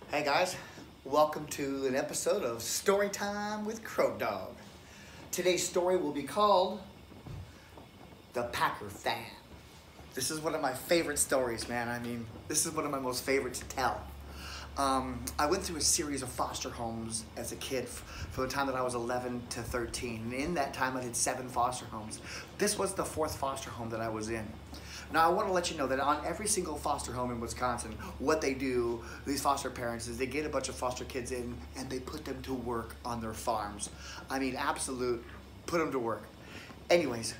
Hey guys, welcome to an episode of Story Time with Crow Dog. Today's story will be called The Packer Fan. This is one of my favorite stories, man. This is one of my most favorite to tell. I went through a series of foster homes as a kid from the time that I was 11 to 13. And in that time, I did 7 foster homes. This was the 4th foster home that I was in. Now, I want to let you know that on every single foster home in Wisconsin, what they do, these foster parents, is they get a bunch of foster kids in and they put them to work on their farms. Absolute, put them to work. Anyways,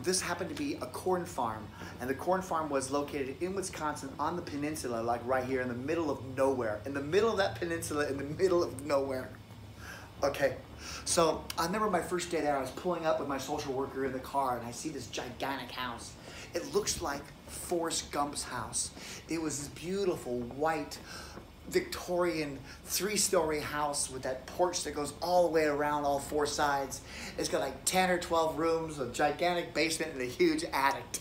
this happened to be a corn farm, and the corn farm was located in Wisconsin on the peninsula, like right here in the middle of nowhere. In the middle of that peninsula, in the middle of nowhere. Okay, so I remember my first day there, I was pulling up with my social worker in the car, and I see this gigantic house. It looks like Forrest Gump's house. It was this beautiful white Victorian 3-story house with that porch that goes all the way around all 4 sides. It's got like 10 or 12 rooms, a gigantic basement, and a huge attic.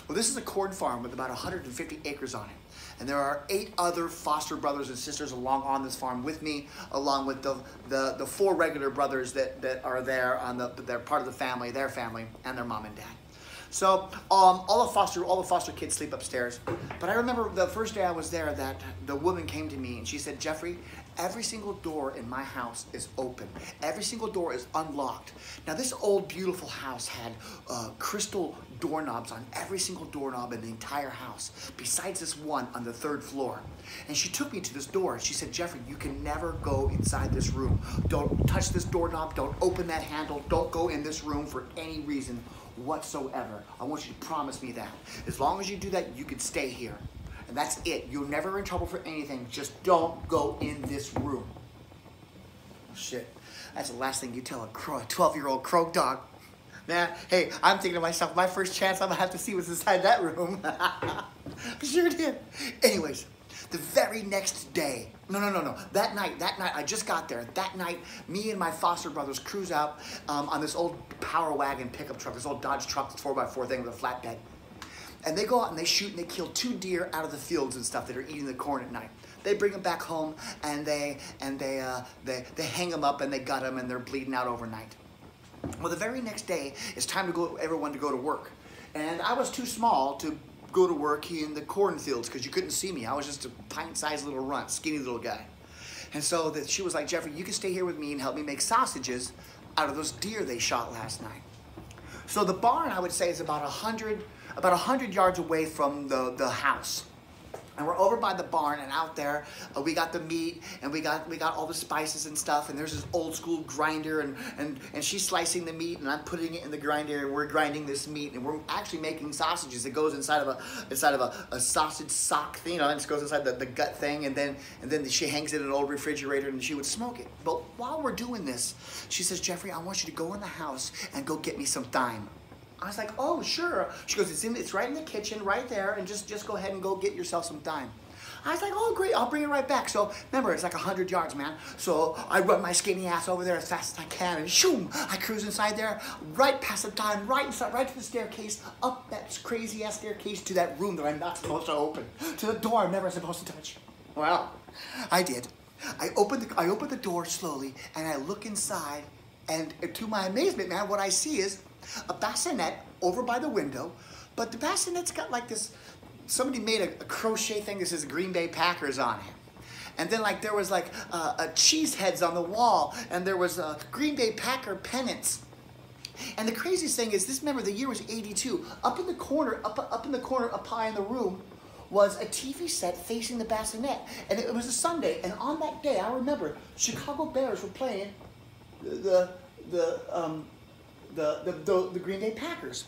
Well, this is a corn farm with about 150 acres on it. And there are 8 other foster brothers and sisters along on this farm with me, along with the 4 regular brothers that are there they're part of the family, their family, and their mom and dad. So all the foster kids sleep upstairs. But I remember the first day I was there that the woman came to me and she said, "Jeffrey, every single door in my house is open. Every single door is unlocked." Now this old beautiful house had crystal doorknobs on every single doorknob in the entire house, besides this one on the 3rd floor. And she took me to this door and she said, "Jeffrey, you can never go inside this room. Don't touch this doorknob, don't open that handle, don't go in this room for any reason whatsoever. I want you to promise me that. As long as you do that, you can stay here. And that's it. You're never in trouble for anything. Just don't go in this room." Shit. That's the last thing you tell a 12-year-old crow dog. Man, hey, I'm thinking to myself, my first chance, I'm gonna have to see what's inside that room. Sure did. Anyways, the very next day, no. That night, I just got there. That night, me and my foster brothers cruise out on this old Power Wagon pickup truck, this old Dodge truck, this 4x4 thing with a flatbed. And they go out and they shoot and they kill 2 deer out of the fields and stuff that are eating the corn at night. They bring them back home and they hang them up and they gut them and they're bleeding out overnight. Well, the very next day, it's time to everyone to go to work. And I was too small to go to work in the cornfields because you couldn't see me. I was just a pint-sized little runt, skinny little guy. And so she was like, "Jeffrey, you can stay here with me and help me make sausages out of those deer they shot last night." So the barn, I would say, is about 100 yards away from the house. And we're over by the barn, and out there, we got the meat, and we got all the spices and stuff, and there's this old school grinder, and she's slicing the meat, and I'm putting it in the grinder, and we're grinding this meat, and we're actually making sausages. It goes inside of a sausage sock thing, and it goes inside the gut thing, and then she hangs it in an old refrigerator, and she would smoke it. But while we're doing this, she says, "Jeffrey, I want you to go in the house and go get me some thyme." I was like, "Oh, sure." She goes, it's right in the kitchen, right there, and just go ahead and go get yourself some thyme." I was like, "Oh, great, I'll bring it right back." So remember, it's like 100 yards, man. So I run my skinny ass over there as fast as I can, and shoom, I cruise inside there, right past the thyme, right inside, right to the staircase, up that crazy ass staircase to that room that I'm not supposed to open, to the door I'm never supposed to touch. Well, I did. I opened the door slowly, and I look inside, and to my amazement, man, what I see is a bassinet over by the window, but the bassinet's got like this, somebody made a crochet thing that says Green Bay Packers on it. And then like there was like cheese heads on the wall, and there was Green Bay Packer pennants. And the craziest thing is, remember, the year was '82. Up in the corner, up high in the room, was a TV set facing the bassinet. And it was a Sunday, and on that day, I remember, Chicago Bears were playing the Green Bay Packers.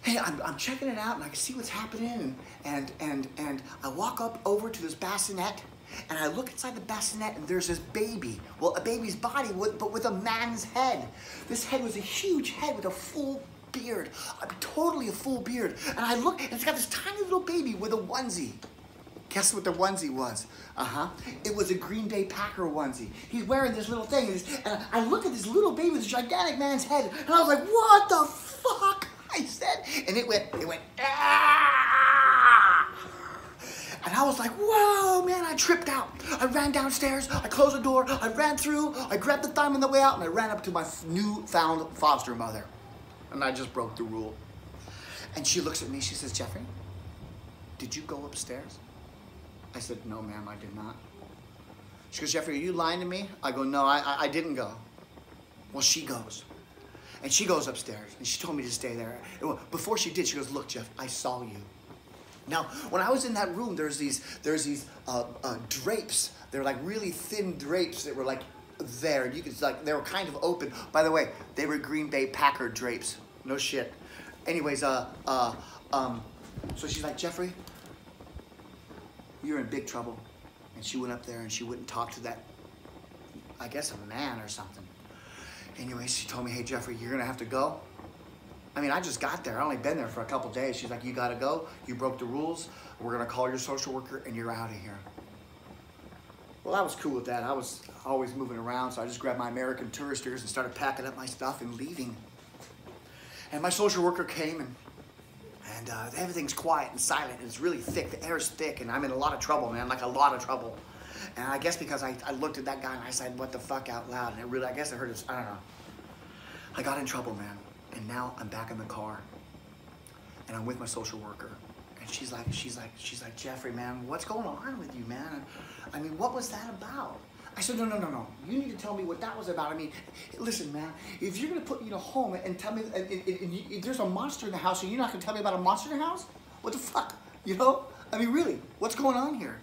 Hey, I'm checking it out, and I can see what's happening, and I walk up over to this bassinet, and I look inside the bassinet, and there's this baby. Well, a baby's body, but with a man's head. This head was a huge head with a full beard, totally a full beard. And I look, and it's got this tiny little baby with a onesie. Guess what the onesie was? It was a Green Bay Packer onesie. He's wearing this little thing, and I look at this little baby with this gigantic man's head, and I was like, "What the fuck?" I said, and it went, ah! And I was like, whoa, man, I tripped out. I ran downstairs, I closed the door, I ran through, I grabbed the thumb on the way out, and I ran up to my newfound foster mother. And I just broke the rule. And she looks at me, she says, Jeffrey, did you go upstairs? I said, no, ma'am, I did not. She goes, Jeffrey, are you lying to me? I go, no, I didn't go. Well, she goes. And she goes upstairs, and she told me to stay there. Before she did, she goes, look, Jeff, I saw you. Now, when I was in that room, there's these drapes. They're like really thin drapes that were like there. And you could, like, they were kind of open. By the way, they were Green Bay Packer drapes. No shit. Anyways, so she's like, Jeffrey, you're in big trouble. And she went up there and she wouldn't talk to that, I guess, a man or something. Anyways, she told me, hey, Jeffrey, you're gonna have to go. I mean, I just got there. I only been there for a couple days. She's like, you gotta go. You broke the rules. We're gonna call your social worker and you're out of here. Well, I was cool with that. I was always moving around, so I just grabbed my American Touristers and started packing up my stuff and leaving. And my social worker came and everything's quiet and silent and it's really thick. The air's thick and I'm in a lot of trouble, man, like a lot of trouble. And I guess because I looked at that guy and I said, what the fuck, out loud. And it really, I guess I heard it, I don't know. I got in trouble, man. And now I'm back in the car and I'm with my social worker. And she's like, Jeffrey, man, what's going on with you, man? And, I mean, what was that about? I said, no. You need to tell me what that was about. I mean, listen, man, if you're gonna put me in a home and tell me, if there's a monster in the house and you're not gonna tell me about a monster in the house, what the fuck, you know? I mean, really, what's going on here?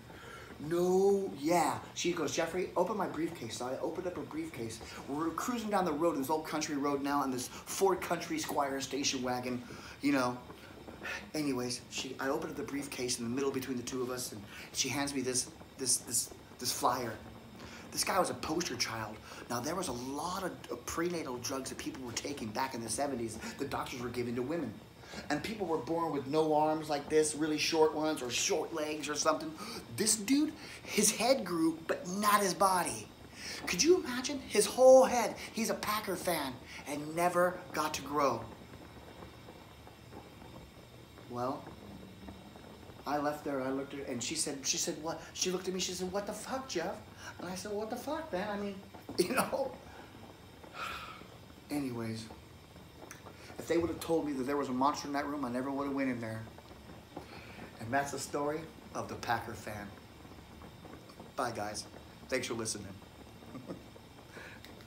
No, yeah. She goes, Jeffrey, open my briefcase. So I opened up her briefcase. We're cruising down the road, this old country road now, in this Ford Country Squire station wagon, you know. Anyways, I opened up the briefcase in the middle between the two of us, and she hands me this flyer. This guy was a poster child. Now, there was a lot of prenatal drugs that people were taking back in the 70s the doctors were giving to women. And people were born with no arms like this, really short ones, or short legs or something. This dude, his head grew, but not his body. Could you imagine? His whole head. He's a Packer fan and never got to grow. Well, I left there, I looked at her, and she said, what? She looked at me, she said, what the fuck, Jeff? And I said, what the fuck, man? I mean, you know. Anyways, if they would have told me that there was a monster in that room, I never would have went in there. And that's the story of the Packer fan. Bye, guys. Thanks for listening.